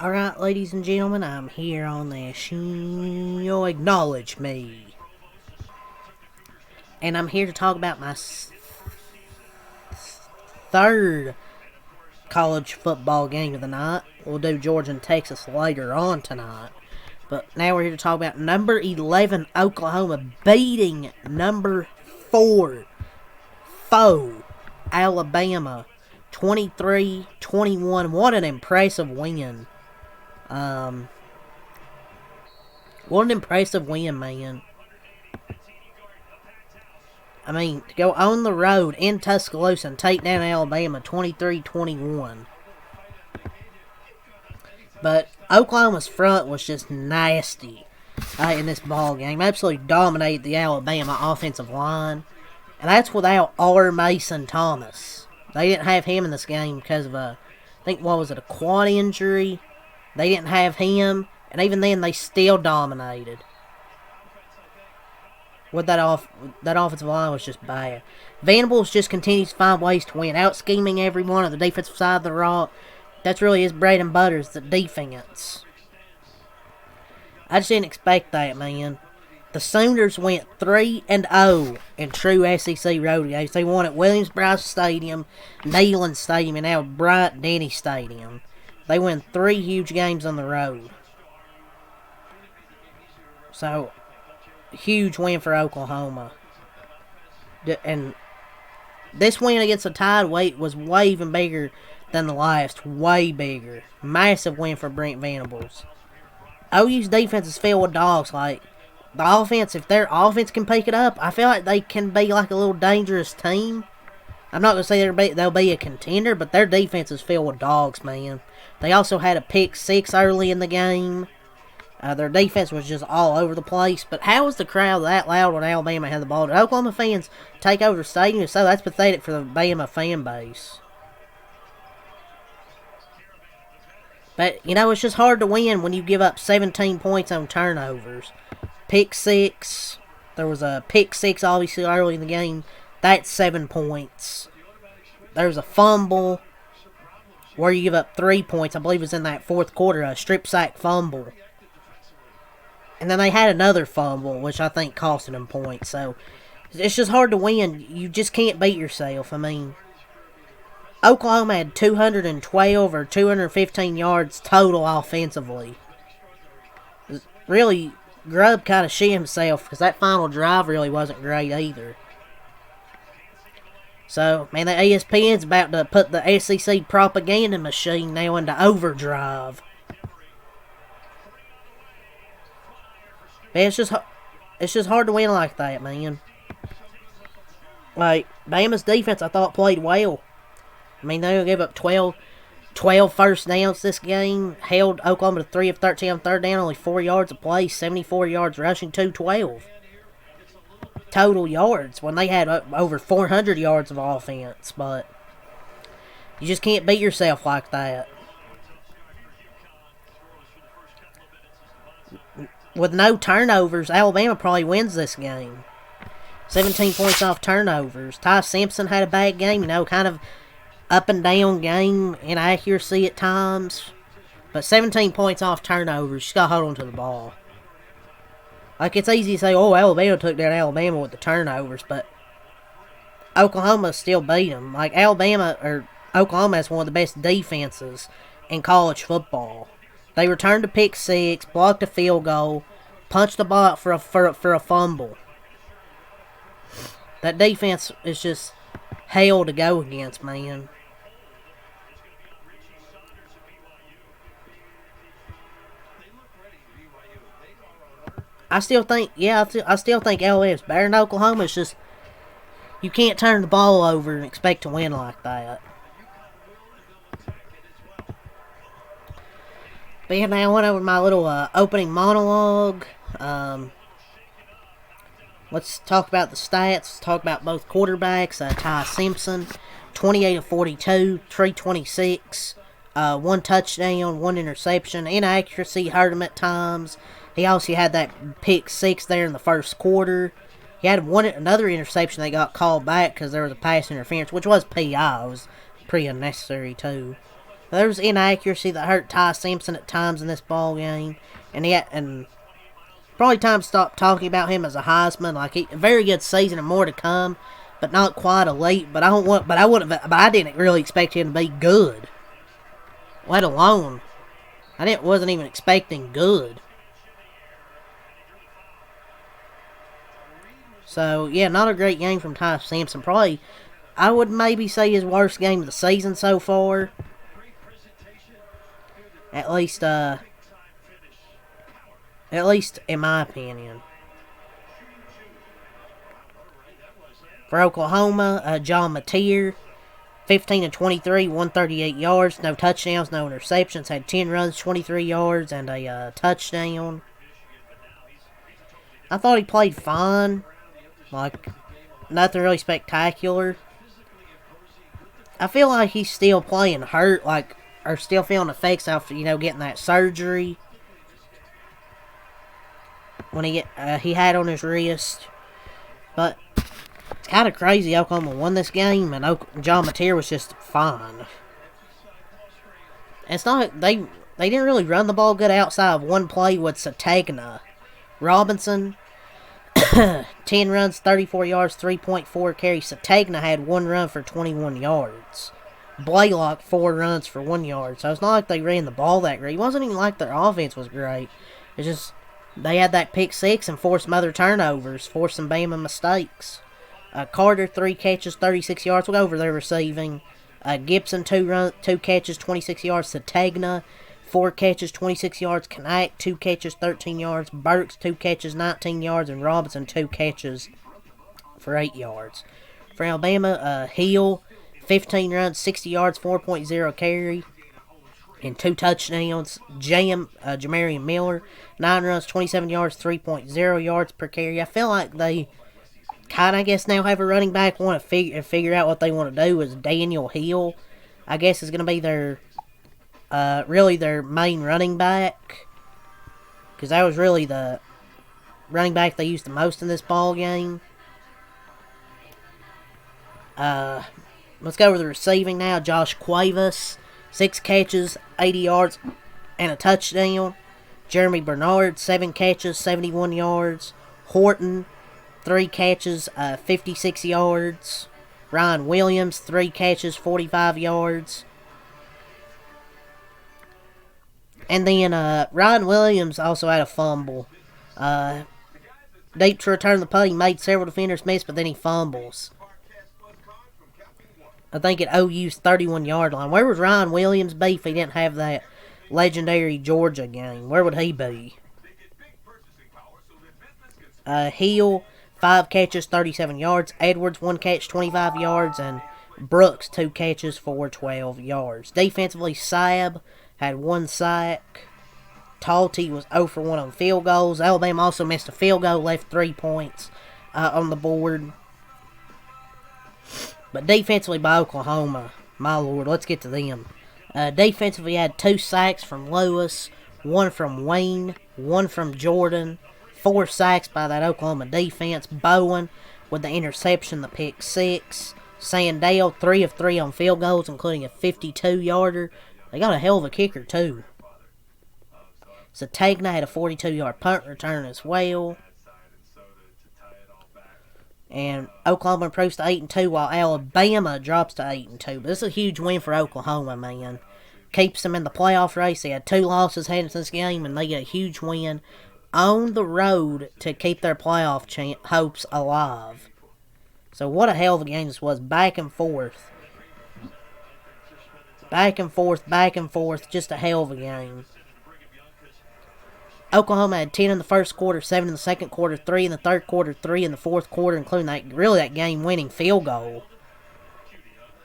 Alright, ladies and gentlemen, I'm here on this show. Acknowledge me. And I'm here to talk about my third college football game of the night. We'll do Georgia and Texas later on tonight. But now we're here to talk about number 11 Oklahoma beating number 4 foe Alabama 23-21. What an impressive win. What an impressive win, man. I mean, to go on the road in Tuscaloosa and take down Alabama 23-21. But Oklahoma's front was just nasty in this ball game. Absolutely dominated the Alabama offensive line. And that's without R. Mason Thomas. They didn't have him in this game because of a quad injury. They didn't have him, and even then they still dominated. With that offensive line was just bad. Venables just continues to find ways to win, out scheming everyone on the defensive side of the rock. That's really his bread and butter, is the defense. I just didn't expect that, man. The Sooners went 3-0 in true SEC road games. They won at Williams-Brice Stadium, Neyland Stadium, and now Bryant-Denny Stadium. They win 3 huge games on the road. So, huge win for Oklahoma. And this win against the Tide was way even bigger than the last. Way bigger. Massive win for Brent Venables. OU's defense is filled with dogs. Like, the offense, if their offense can pick it up, I feel like they can be like a little dangerous team. I'm not going to say they'll be a contender, but their defense is filled with dogs, man. They also had a pick 6 early in the game. Their defense was just all over the place. But how was the crowd that loud when Alabama had the ball? Did Oklahoma fans take over the stadium? So that's pathetic for the Bama fan base. But, it's just hard to win when you give up 17 points on turnovers. Pick 6. There was a pick 6, obviously, early in the game. That's 7 points. There's a fumble where you give up 3 points. I believe it was in that fourth quarter, a strip sack fumble. And then they had another fumble, which I think costed them points. So, it's just hard to win. You just can't beat yourself. I mean, Oklahoma had 212 or 215 yards total offensively. Really, Grubb kind of shit himself because that final drive really wasn't great either. So, man, the ESPN's about to put the SEC propaganda machine now into overdrive. Man, it's just hard to win like that, man. Like, Bama's defense, I thought, played well. I mean, they gave up 12 first downs this game. Held Oklahoma to 3 of 13 on third down, only 4 yards a play, 74 yards rushing, 212 total yards when they had over 400 yards of offense. But you just can't beat yourself like that. With no turnovers, Alabama probably wins this game. 17 points off turnovers. Ty Simpson had a bad game, kind of up and down game, inaccuracy at times. But 17 points off turnovers, you just got to hold on to the ball. Like, it's easy to say, Alabama took down Alabama with the turnovers, but Oklahoma still beat them. Like, Oklahoma has one of the best defenses in college football. They returned a pick 6, blocked a field goal, punched the ball out for a fumble. That defense is just hell to go against, man. I still think Alabama's better than Oklahoma. It's just, you can't turn the ball over and expect to win like that. But yeah, now I went over my little opening monologue. Let's talk about the stats. Let's talk about both quarterbacks. Ty Simpson, 28 of 42, 326, 1 touchdown, 1 interception. Inaccuracy hurt him at times. He also had that pick 6 there in the first quarter. He had another interception that got called back because there was a pass interference, which was PI. It was pretty unnecessary, too. There was inaccuracy that hurt Ty Simpson at times in this ball game, and probably time to stop talking about him as a Heisman. Like a very good season and more to come, but not quite elite. But I didn't really expect him to be good. Let alone, wasn't even expecting good. So yeah, not a great game from Ty Simpson. Probably, I would maybe say his worst game of the season so far. At least in my opinion. For Oklahoma, John Mateer, 15 and 23, 138 yards, no touchdowns, no interceptions, had 10 runs, 23 yards, and a touchdown. I thought he played fine. Like, nothing really spectacular. I feel like he's still playing hurt, or still feeling effects after, getting that surgery. When he had on his wrist. But it's kind of crazy Oklahoma won this game, and John Mateer was just fine. And it's not, they didn't really run the ball good outside of one play with Sategna. Robinson, 10 runs, 34 yards, 3.4 carries. Sategna had 1 run for 21 yards. Blaylock, 4 runs for 1 yard. So it's not like they ran the ball that great. It wasn't even like their offense was great. It's just they had that pick 6 and forced some other turnovers, forced some Bama mistakes. Carter, 3 catches, 36 yards. We'll go over their receiving. Gibson, 2 catches, 26 yards. Sategna, 4 catches, 26 yards. Knack, 2 catches, 13 yards. Burks, 2 catches, 19 yards. And Robinson, 2 catches for 8 yards. For Alabama, Hill, 15 runs, 60 yards, 4.0 carry, and 2 touchdowns. Jamarian Miller, 9 runs, 27 yards, 3.0 yards per carry. I feel like they kind of, now have a running back. Want to figure out what they want to do. Is Daniel Hill, I guess, is going to be their main running back, because that was really the running back they used the most in this ball game. Let's go over the receiving now. Josh Cuevas, 6 catches, 80 yards, and a touchdown. Jeremy Bernard, 7 catches, 71 yards. Horton, 3 catches, 56 yards. Ryan Williams, 3 catches, 45 yards. And then Ryan Williams also had a fumble. Deep to return the play, he made several defenders miss, but then he fumbles. I think at OU's 31-yard line. Where would Ryan Williams be if he didn't have that legendary Georgia game? Where would he be? Hill, 5 catches, 37 yards. Edwards, 1 catch, 25 yards. And Brooks, 2 catches for 12 yards. Defensively, Sabb had 1 sack. Talty was 0 for 1 on field goals. Alabama also missed a field goal, left 3 points on the board. But defensively by Oklahoma, my lord, let's get to them. Defensively, had 2 sacks from Lewis, 1 from Wayne, 1 from Jordan, 4 sacks by that Oklahoma defense. Bowen with the interception, the pick 6. Sandell, 3 of 3 on field goals, including a 52-yarder. They got a hell of a kicker, too. Sategna had a 42-yard punt return as well. And Oklahoma improves to 8-2, while Alabama drops to 8-2. But this is a huge win for Oklahoma, man. Keeps them in the playoff race. They had 2 losses heading to this game, and they get a huge win on the road to keep their playoff hopes alive. So what a hell of a game this was. Back and forth. Back and forth, back and forth. Just a hell of a game. Oklahoma had 10 in the first quarter, 7 in the second quarter, 3 in the third quarter, 3 in the fourth quarter, including that game-winning field goal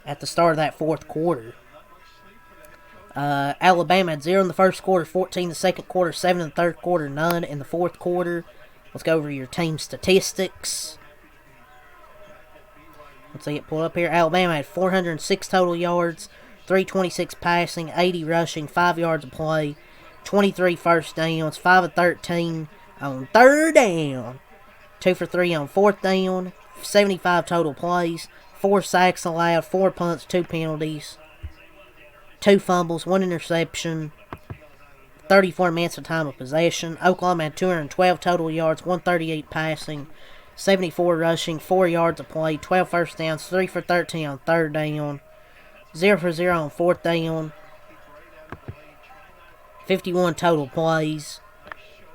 at the start of that fourth quarter. Alabama had 0 in the first quarter, 14 in the second quarter, 7 in the third quarter, none in the fourth quarter. Let's go over your team statistics. Let's see it pulled up here. Alabama had 406 total yards, 326 passing, 80 rushing, 5 yards of play. 23 first downs, 5 of 13 on third down, 2 for 3 on fourth down, 75 total plays, 4 sacks allowed, 4 punts, 2 penalties, 2 fumbles, 1 interception, 34 minutes of time of possession. Oklahoma had 212 total yards, 138 passing, 74 rushing, 4 yards of play, 12 first downs, 3 for 13 on third down, 0 for 0 on fourth down, 51 total plays,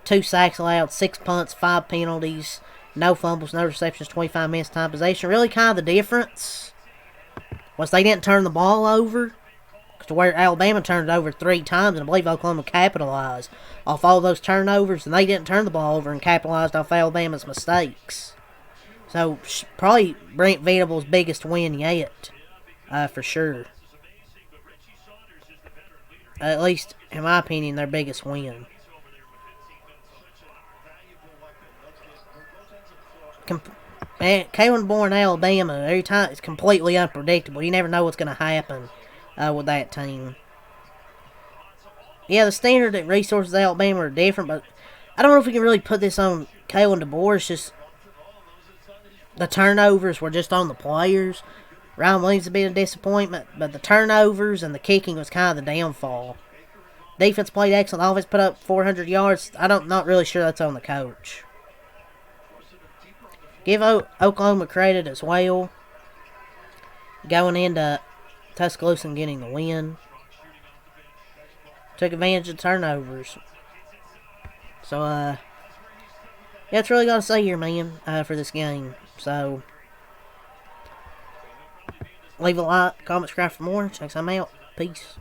2 sacks allowed, 6 punts, 5 penalties, no fumbles, no receptions, 25 minutes time possession. Really kind of the difference was they didn't turn the ball over, to where Alabama turned it over 3 times, and I believe Oklahoma capitalized off all those turnovers, and they didn't turn the ball over and capitalized off Alabama's mistakes. So, probably Brent Venables' biggest win yet, for sure. At least, in my opinion, their biggest win. Kalen DeBoer, Alabama, every time it's completely unpredictable. You never know what's going to happen with that team. Yeah, the standard and resources of Alabama are different, but I don't know if we can really put this on Kalen DeBoer. It's just the turnovers were just on the players. Ryan Williams has been a disappointment, but the turnovers and the kicking was kind of the downfall. Defense played excellent. Offense put up 400 yards. Not really sure that's on the coach. Give Oklahoma credit as well. Going into Tuscaloosa and getting the win. Took advantage of turnovers. So, yeah, that's really got to say here, man, for this game. So, leave a like, comment, subscribe for more. Check some out. Peace.